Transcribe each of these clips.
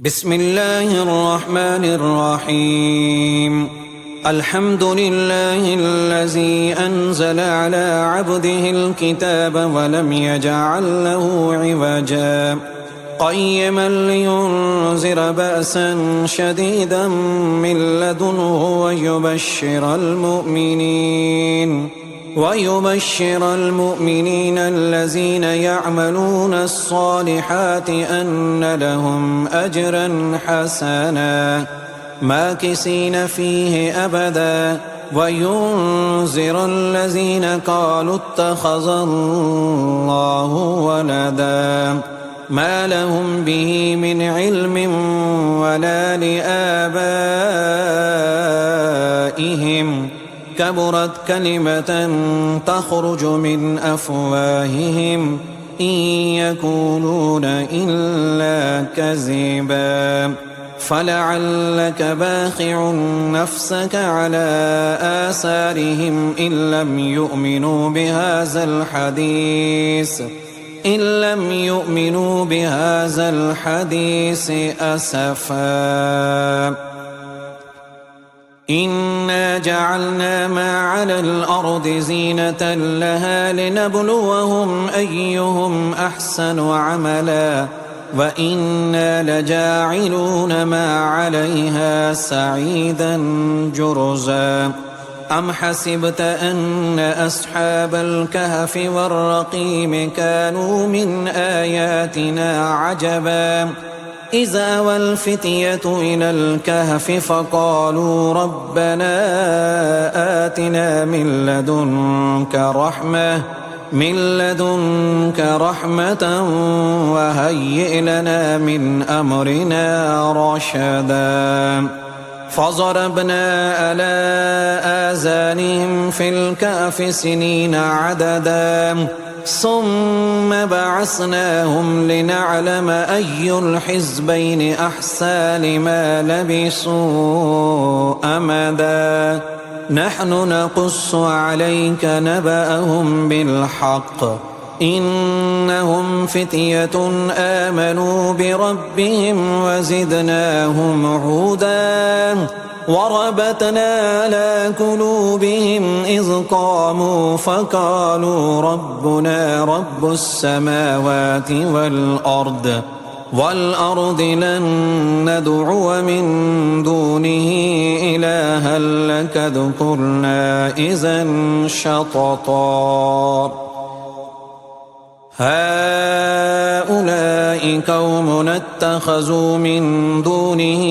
بسم الله الرحمن الرحيم. الحمد لله الذي أنزل على عبده الكتاب ولم يجعل له عوجا قيما لينذر بأسا شديدا من لدنه ويبشر المؤمنين الذين يعملون الصالحات أن لهم أجرا حسنا ماكثين فيه أبدا وينذر الذين قالوا اتخذ الله ولدا ما لهم به من علم ولا لآبائهم كبرت كلمة تخرج من أفواههم إن يقولون إلا كذبا فلعلك باخع نفسك على آثارهم إن لم يؤمنوا بهذا الحديث أسفا. إنا جعلنا ما على الأرض زينة لها لنبلوهم أيهم أحسن عملا وإنا لجاعلون ما عليها سعيدا جرزا. أم حسبت أن أصحاب الكهف والرقيم كانوا من آياتنا عجبا إذ أوى الفتية إلى الكهف فقالوا ربنا آتنا من لدنك رحمة وهيئ لنا من أمرنا رشدا. فضربنا على آذانهم في الكهف سنين عددا ثم بعثناهم لنعلم أي الحزبين أحصى لما لبثوا أمدا. نحن نقص عليك نبأهم بالحق إنهم فتية آمنوا بربهم وزدناهم هدى وربطنا على قلوبهم إذ قاموا فقالوا ربنا رب السماوات والأرض لن ندعو من دونه إلها لقد قلنا إذا شططا. هؤلاء قوم اتخذوا من دونه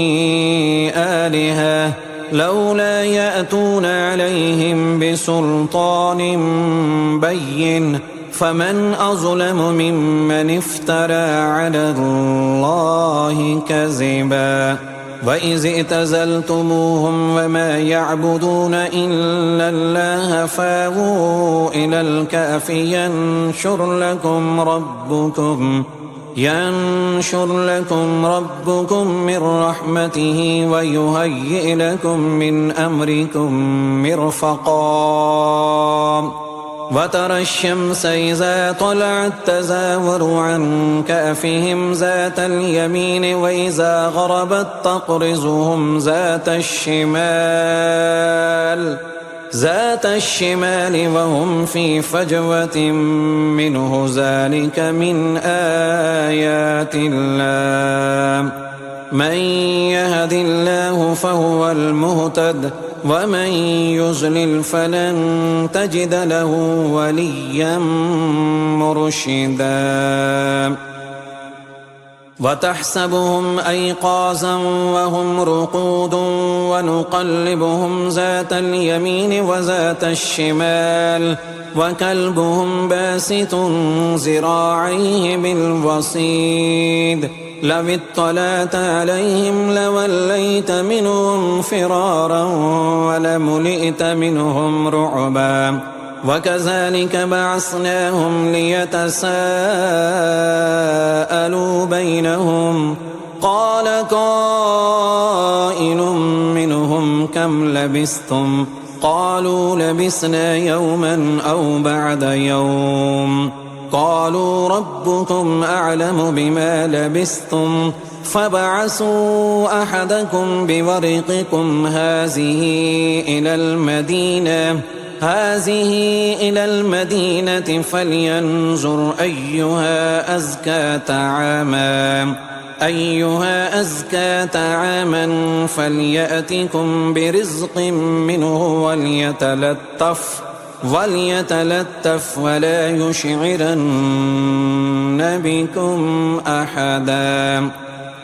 آلهة لولا يأتون عليهم بسلطان بين فمن أظلم ممن افترى على الله كذبا. وإذ اعتزلتموهم وما يعبدون إلا الله فاووا إلى الكهف ينشر لكم ربكم من رحمته ويهيئ لكم من أمركم مرفقا. وترى الشمس إذا طلعت تزاور عن كهفهم ذات اليمين وإذا غربت تقرضهم ذات الشمال وهم في فجوة منه ذلك من آيات الله. من يهد الله فهو المهتد ومن يضلل فلن تجد له وليا مرشدا. وتحسبهم أيقاظا وهم رقود ونقلبهم ذات اليمين وذات الشمال وكلبهم باسط ذراعيه بالوصيد لو اطلعت عليهم لوليت منهم فرارا ولملئت منهم رعبا. وكذلك بعثناهم ليتساءلوا بينهم قال قائل منهم كم لبثتم قالوا لبثنا يوما أو بعد يوم قالوا ربكم أعلم بما لبثتم فابعثوا أحدكم بورقكم هذه إلى المدينة فلينظر أيها أزكى طعاما فليأتكم برزق منه وليتلطف ولا يشعرن بكم أحدا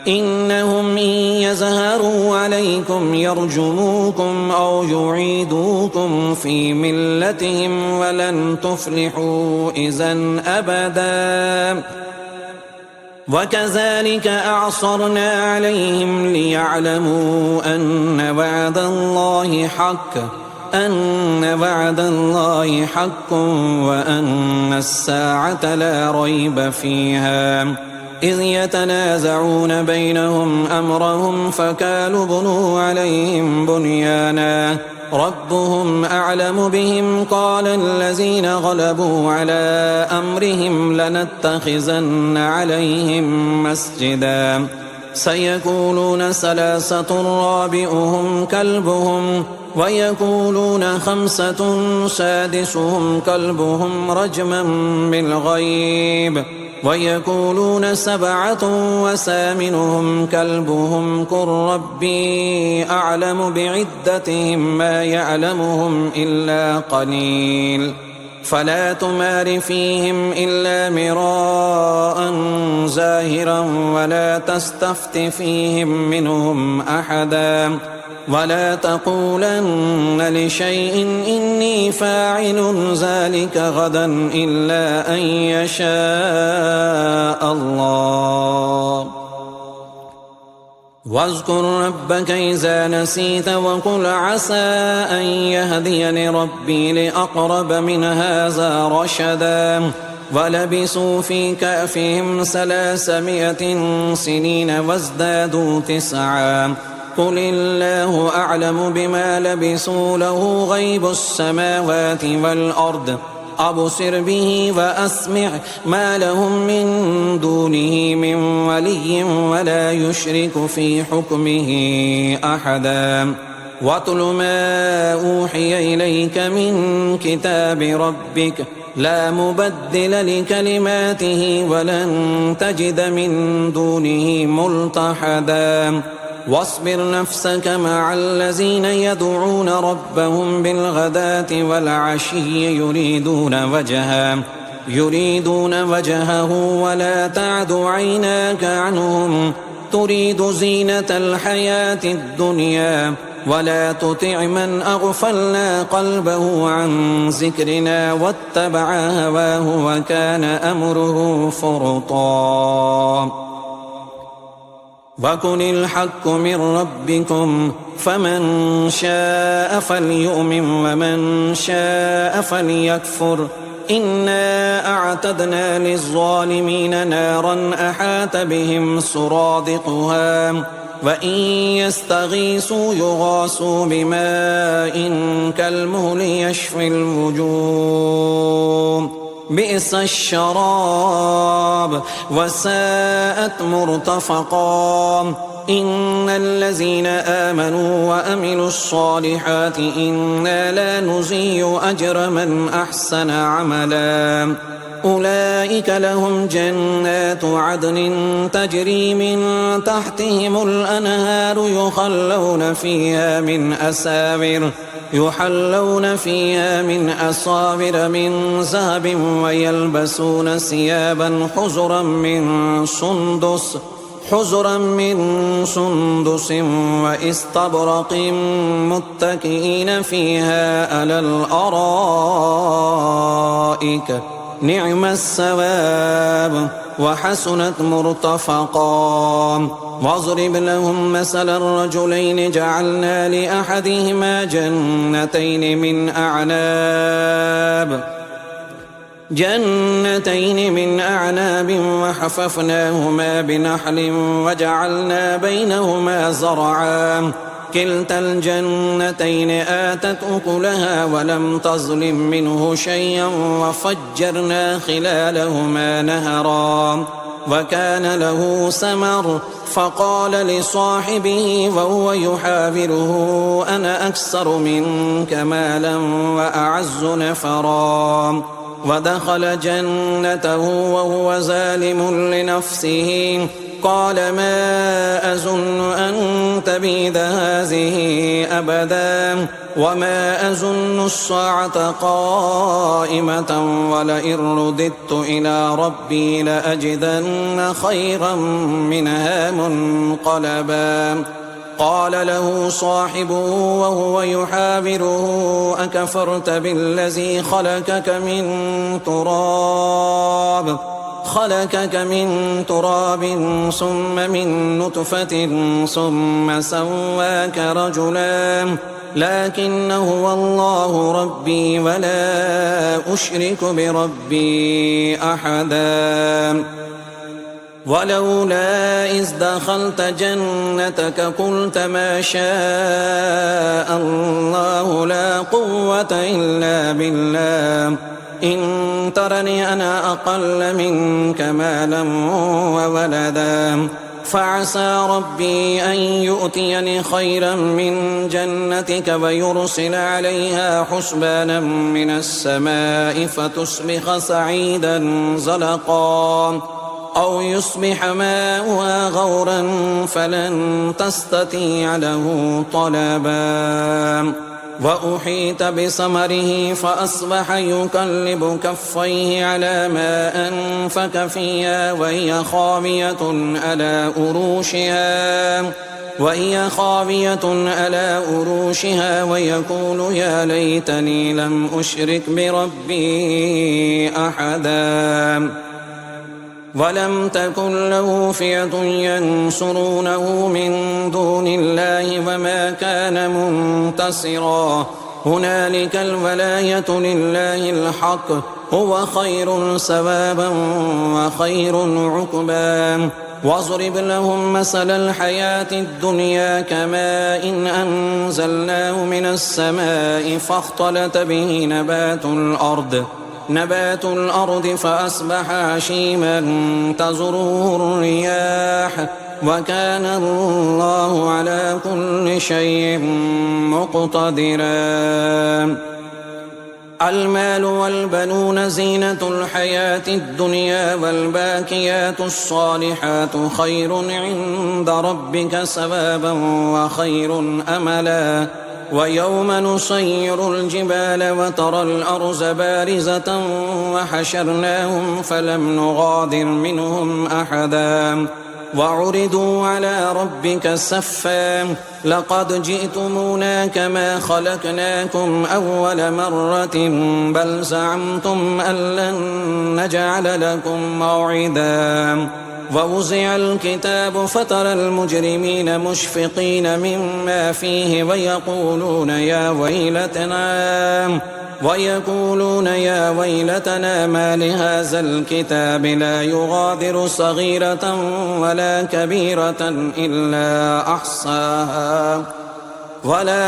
إنهم إن يظهروا عليكم يرجموكم أو يعيدوكم في ملتهم ولن تفلحوا إذا أبدا وكذلك أعصرنا عليهم ليعلموا أن وعد الله حق وأن الساعة لا ريب فيها إذ يتنازعون بينهم أمرهم فقالوا بنوا عليهم بنيانا ربهم أعلم بهم قال الذين غلبوا على أمرهم لنتخذن عليهم مسجدا سيقولون ثلاثة رابعهم كلبهم ويقولون خمسة سادسهم كلبهم رجما بالغيب ويقولون سبعة وثامنهم كلبهم قل ربي أعلم بعدتهم ما يعلمهم إلا قليل فلا تمار فيهم إلا مراء ظاهرا ولا تستفت فيهم منهم أحدا ولا تقولن لشيء إني فاعل ذلك غدا إلا أن يشاء الله واذكر ربك إذا نسيت وقل عسى أن يهديني ربي لأقرب من هذا رشدا ولبثوا في كهفهم 300 سنين وازدادوا 9 قل الله أعلم بما لبثوا له غيب السماوات والأرض أبصر به وأسمع ما لهم من دونه من ولي ولا يشرك في حكمه أحدا واتل ما أوحي إليك من كتاب ربك لا مبدل لكلماته ولن تجد من دونه ملتحدا واصبر نفسك مع الذين يدعون ربهم بالغداة والعشي يريدون وجهه ولا تعد عيناك عنهم تريد زينة الحياة الدنيا ولا تطع من أغفلنا قلبه عن ذكرنا واتبع هواه وكان أمره فرطا وقل الحق من ربكم فمن شاء فليؤمن ومن شاء فليكفر إنا أعتدنا للظالمين نارا أحاط بهم سرادقها وإن يستغيثوا يغاثوا بماء كالمهل يشفي الوجوه بئس الشراب وساءت مرتفقا إن الذين آمنوا وأملوا الصالحات إنا لا نضيع أجر من أحسن عملا أولئك لهم جنات عدن تجري من تحتهم الأنهار يحلون فيها من أساور من ذهب ويلبسون ثيابا حزرا من سندس واستبرق متكئين فيها على الأرائك نعم الثواب وحسنت مرتفقا واضرب لهم مثل الرجلين جعلنا لأحدهما جنتين من أعناب وحففناهما بنخل وجعلنا بينهما زرعا كلتا الجنتين آتت أكلها ولم تظلم منه شيئا وفجرنا خلالهما نهرا وكان له ثمر فقال لصاحبه وهو يحاوره أنا أكثر منك مالا وأعز نفرا ودخل جنته وهو ظالم لنفسه قال ما أظن أن تبيد هذه أبدا وما أظن الساعة قائمة ولئن رددت إلى ربي لأجدن خيرا منها منقلبا قال له صاحبه وهو يحاوره أكفرت بالذي خلقك من تراب ثم من نطفة ثم سواك رجلا لكن هو الله ربي ولا أشرك بربي أحدا ولولا إذ دخلت جنتك قلت ما شاء الله لا قوة إلا بالله إن ترني أنا أقل منك مالا وولدا فعسى ربي أن يؤتيني خيرا من جنتك ويرسل عليها حسبانا من السماء فتصبح صعيدا زلقا أو يصبح ماؤها غورا فلن تستطيع له طلبا وأحيط بثمره فأصبح يقلب كفيه على ما أنفق فيها وهي خاوية على أروشها ويقول يا ليتني لم أشرك بربي أحدا ولم تكن له فئة ينصرونه من دون الله وما كان منتصرا هنالك الولاية لله الحق هو خير ثوابا وخير عقبا واضرب لهم مثل الحياة الدنيا كماء إن أنزلناه من السماء فاختلط به نبات الأرض فأصبح هشيما تذروه الرياح وكان الله على كل شيء مقتدرا المال والبنون زينة الحياة الدنيا والباقيات الصالحات خير عند ربك ثوابا وخير أملا ويوم نسير الجبال وترى الأرض بارزة وحشرناهم فلم نغادر منهم أحدا وعرضوا على ربك صفا لقد جئتمونا كما خلقناكم أول مرة بل زعمتم أن لن نجعل لكم موعدا ووزع الكتاب فترى المجرمين مشفقين مما فيه ويقولون يا ويلتنا ما لهذا الكتاب لا يغادر صغيرة ولا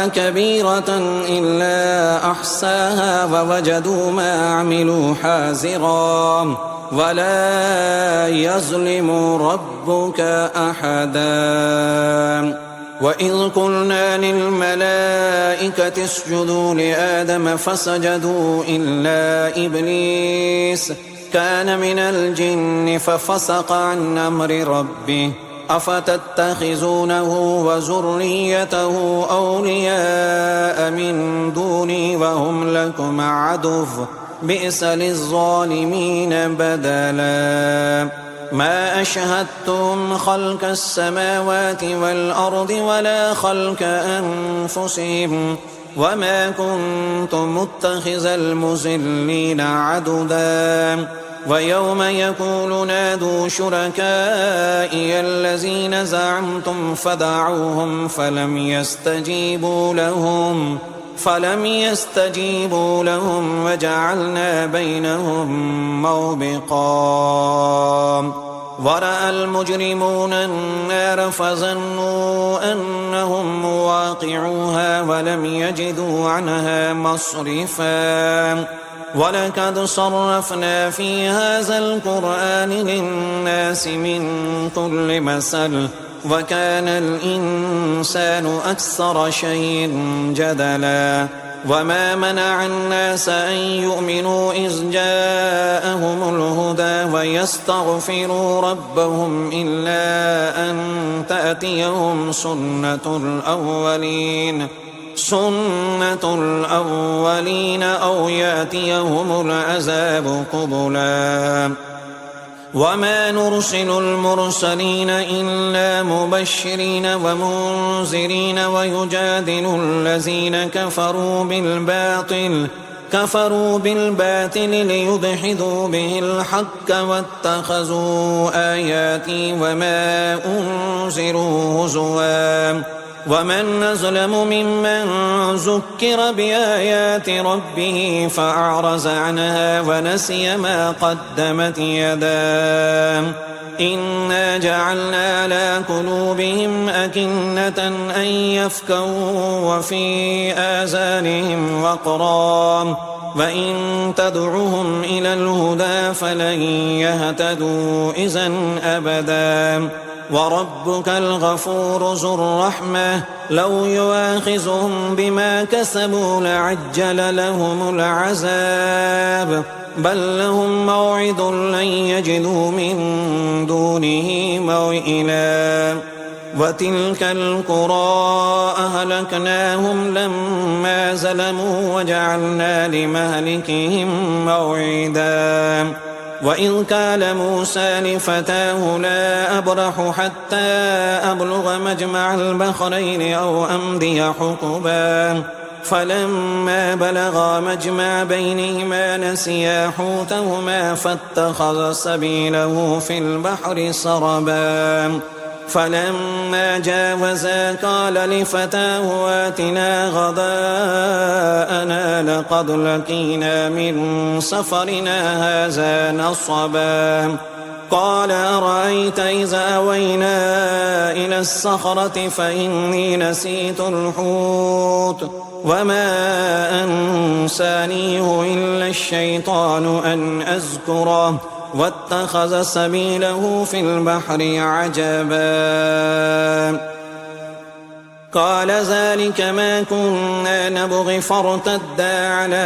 كبيرة إلا أحصاها ووجدوا ما عملوا حاضرا ولا يظلم ربك أحدا وإذ قلنا للملائكة اسجدوا لآدم فسجدوا إلا إبليس كان من الجن ففسق عن أمر ربه أفتتخذونه وذريته أولياء من دوني وهم لكم عدو بئس للظالمين بدلا ما أشهدتم خلق السماوات والأرض ولا خلق أنفسهم وما كنت متخذ المضلين عضدا ويوم يقول نادوا شركائي الذين زعمتم فدعوهم فلم يستجيبوا لهم وجعلنا بينهم موبقا ورأى المجرمون النار فظنوا أنهم مواقعوها ولم يجدوا عنها مصرفا ولقد صرفنا في هذا القرآن للناس من كل مثل وكان الإنسان أكثر شيء جدلا وما منع الناس أن يؤمنوا إذ جاءهم الهدى ويستغفروا ربهم إلا أن تأتيهم سنة الأولين أو يأتيهم العذاب قبلا وما نرسل المرسلين إلا مبشرين ومنذرين ويجادل الذين كفروا بالباطل ليدحضوا به الحق واتخذوا آياتي وما أنذروا هزوا ومن أظلم ممن ذكر بآيات ربه فأعرض عنها ونسي ما قدمت يداه إنا جعلنا على قلوبهم أكنة أن يفقهوا وفي آذانهم وقرا وإن تدعهم إلى الهدى فلن يهتدوا إذا أبدا وربك الغفور ذو الرحمة لو يؤاخذهم بما كسبوا لعجل لهم العذاب بل لهم موعد لن يجدوا من دونه موئلا وتلك القرى أهلكناهم لما ظلموا وجعلنا لمهلكهم موعدا وإذ قال موسى لفتاه لا أبرح حتى أبلغ مجمع البحرين أو أمضي حقبا فلما بلغا مجمع بينهما نسيا حوتهما فاتخذ سبيله في البحر سربا فلما جاوزا قال لفتاه آتنا غداءنا لقد لقينا من سفرنا هذا نصبا قال أرأيت إذا أوينا إلى الصخرة فإني نسيت الحوت وما أنسانيه إلا الشيطان أن أذكره واتخذ سبيله في البحر عجبا قال ذلك ما كنا نبغي فارتدا على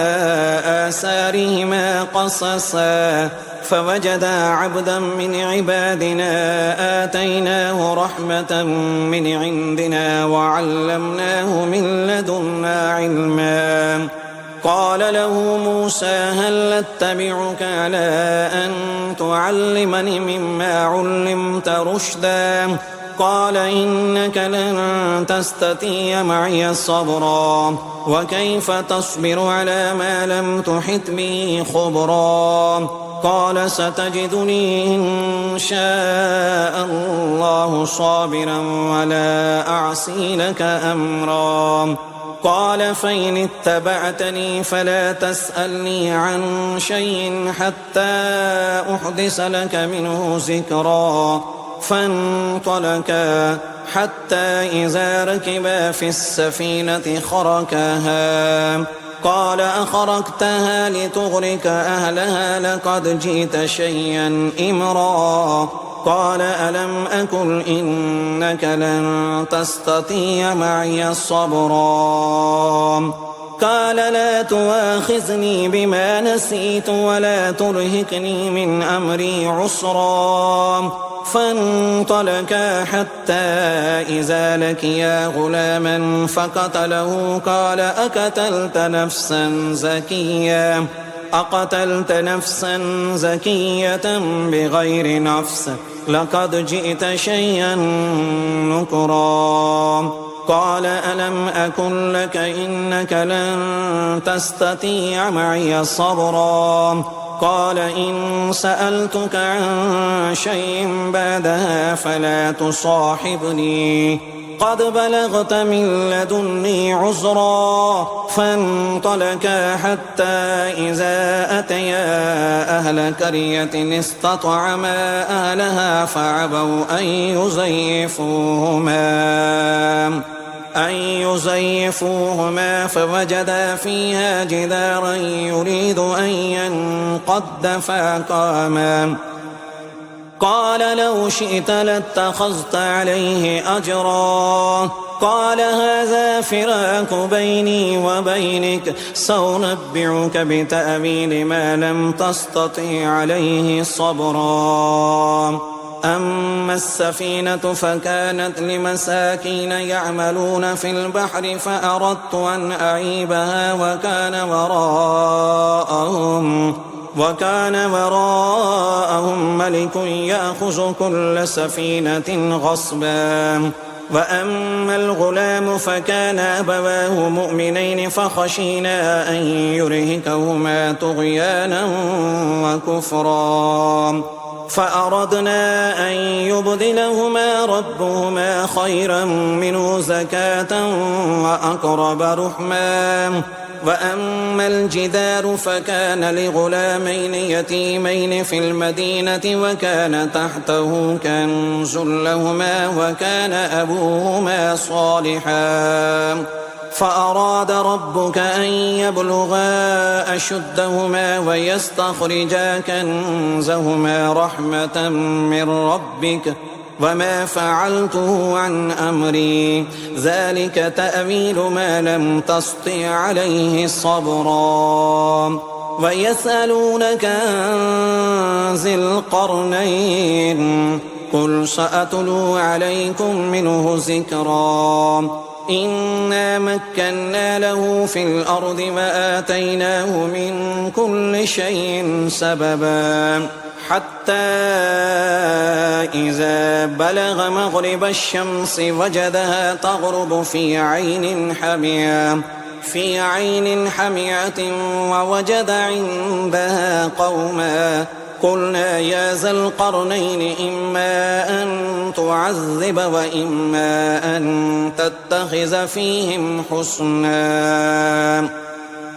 آثارهما قصصا فوجدا عبدا من عبادنا آتيناه رحمة من عندنا وعلمناه من لدنا علما قال له موسى هل اتبعك على أن تعلمني مما علمت رشدا قال إنك لن تستطيع معي صبرا وكيف تصبر على ما لم تحط به خبرا قال ستجدني إن شاء الله صابرا ولا أعصي لك أمرا قال فإن اتبعتني فلا تسألني عن شيء حتى أحدث لك منه ذكرا فانطلقا حتى إذا ركبا في السفينة خرقها قال أخرقتها لتغرق أهلها لقد جئت شيئا إمرا قال ألم أقل إنك لن تستطيع معي صبرا قال لا تؤاخذني بما نسيت ولا ترهقني من أمري عسرا فانطلقا حتى إذا لقيا غلاما فقتله قال أقتلت نفسا زكية بغير نفس لقد جئت شيئا نكرا قال ألم أكن لك إنك لن تستطيع معي صبرا قال إن سألتك عن شيء بعدها فلا تصاحبني قد بلغت من لدني عذرا فانطلقا حتى إذا أتيا أهل قرية استطعما أهلها فعبوا أن زيفوهما فوجدا فيها جدارا يريد أن ينقض فأقاما قال لو شئت لاتخذت عليه أجرا قال هذا فراق بيني وبينك سأنبئك بتأويل ما لم تستطع عليه صبرا أما السفينة فكانت لمساكين يعملون في البحر فأردت أن أعيبها وكان وراءهم ملك يأخذ كل سفينة غصبا وأما الغلام فكان أبواه مؤمنين فخشينا أن يرهقهما طغيانا وكفرا فأردنا أن يبدلهما ربهما خيرا منه زكاة وأقرب رحما وأما الجدار فكان لغلامين يتيمين في المدينة وكان تحته كنز لهما وكان أبوهما صالحا فأراد ربك أن يبلغا أشدهما ويستخرجا كنزهما رحمة من ربك وما فعلته عن أمري ذلك تأويل ما لم تسطع عليه صبرا ويسألونك عن ذي القرنين قل سأتلو عليكم منه ذكرا إنا مكنا له في الأرض وآتيناه من كل شيء سببا حتى إذا بلغ مغرب الشمس وجدها تغرب في عين حمية ووجد عندها قوما قلنا يا ذا القرنين إما أن تعذب وإما أن تتخذ فيهم حسنا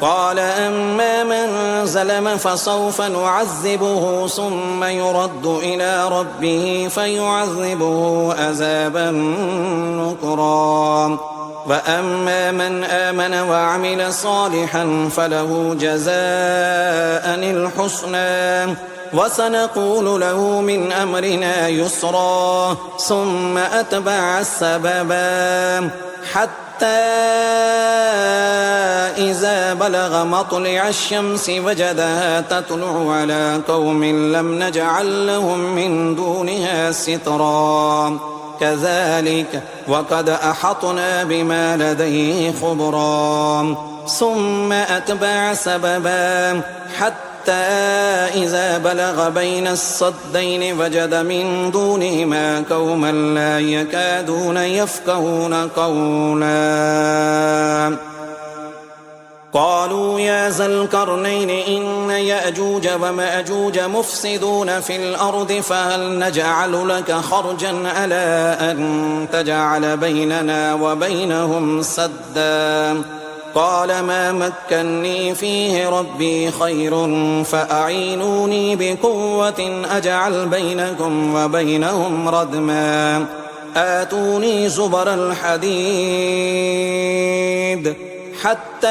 قال أما من ظلم فسوف نعذبه ثم يرد إلى ربه فيعذبه عذابا نكرا وأما من آمن وعمل صالحا فله جزاء الحسنى وسنقول له من أمرنا يسرا ثم أتبع السببا حتى إذا بلغ مطلع الشمس وجدها تطلع على قوم لم نجعل لهم من دونها سترا كذلك وقد أحطنا بما لديه خبرا ثم أتبع سببا حتى إذا بلغ بين الصدين وجد من دونهما قوما لا يكادون يفقهون قولا قالوا يا ذا القرنين إن يأجوج ومأجوج مفسدون في الأرض فهل نجعل لك خرجا على أن تجعل بيننا وبينهم سدا قال ما مكني فيه ربي خير فأعينوني بقوة أجعل بينكم وبينهم ردما آتوني زبر الحديد حتى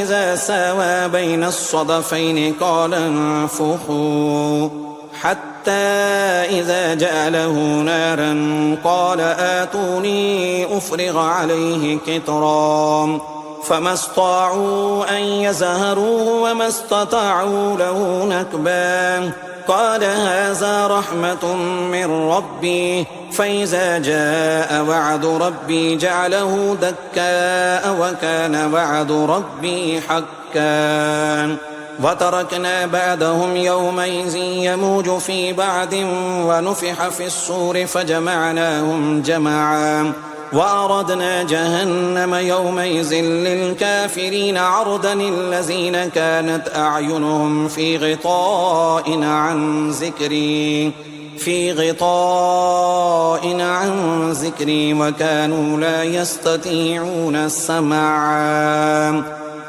إذا ساوى بين الصدفين قال انفخوا حتى إذا جعله نارا قال آتوني أفرغ عليه قطرا فما استطاعوا أن يزهروه وما استطاعوا له نكبا قال هذا رحمة من ربي فإذا جاء وعد ربي جعله دكاء وكان وعد ربي حقا وتركنا بعدهم يومئذ يموج في بعد ونفح في الصور فجمعناهم جمعا وأردنا جهنم يومئذ للكافرين عرضا الذين كانت أعينهم في غطاء عن ذكري وكانوا لا يستطيعون سمعا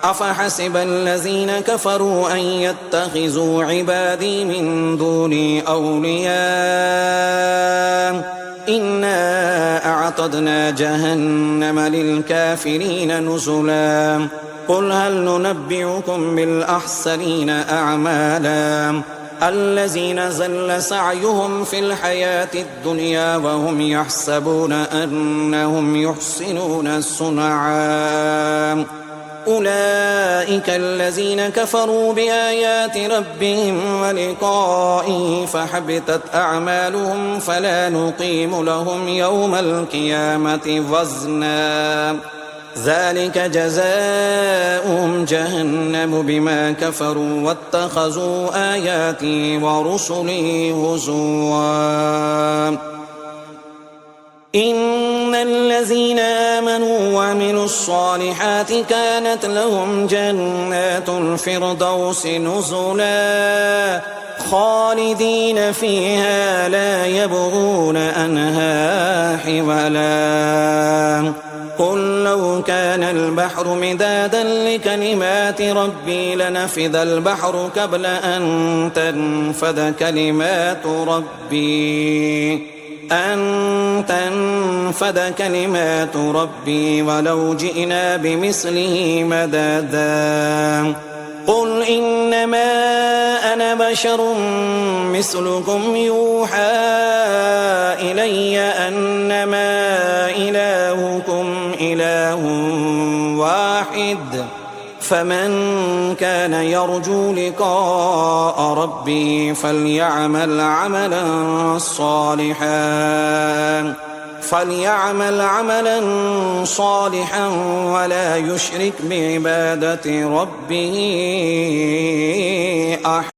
أفحسب الذين كفروا أن يتخذوا عبادي من دوني أولياء إنا أعتدنا جهنم للكافرين نزلا قل هل ننبئكم بالأخسرين أعمالا الذين زل سعيهم في الحياة الدنيا وهم يحسبون أنهم يحسنون صنعا أولئك الذين كفروا بآيات ربهم ولقائه فحبطت أعمالهم فلا نقيم لهم يوم القيامة وزنا ذلك جزاؤهم جهنم بما كفروا واتخذوا آياتي ورسلي هزوا إن الذين آمنوا وعملوا الصالحات كانت لهم جنات الفردوس نزلا خالدين فيها لا يبغون عنها حولا قل لو كان البحر مدادا لكلمات ربي لنفد البحر قبل أن تنفد كلمات ربي ولو جئنا بمثله مددا قل إنما أنا بشر مثلكم يوحى إلي أنما إلهكم إله واحد فمن كان يرجو لقاء ربه فليعمل عملا صالحا ولا يشرك بعبادة ربه أحدا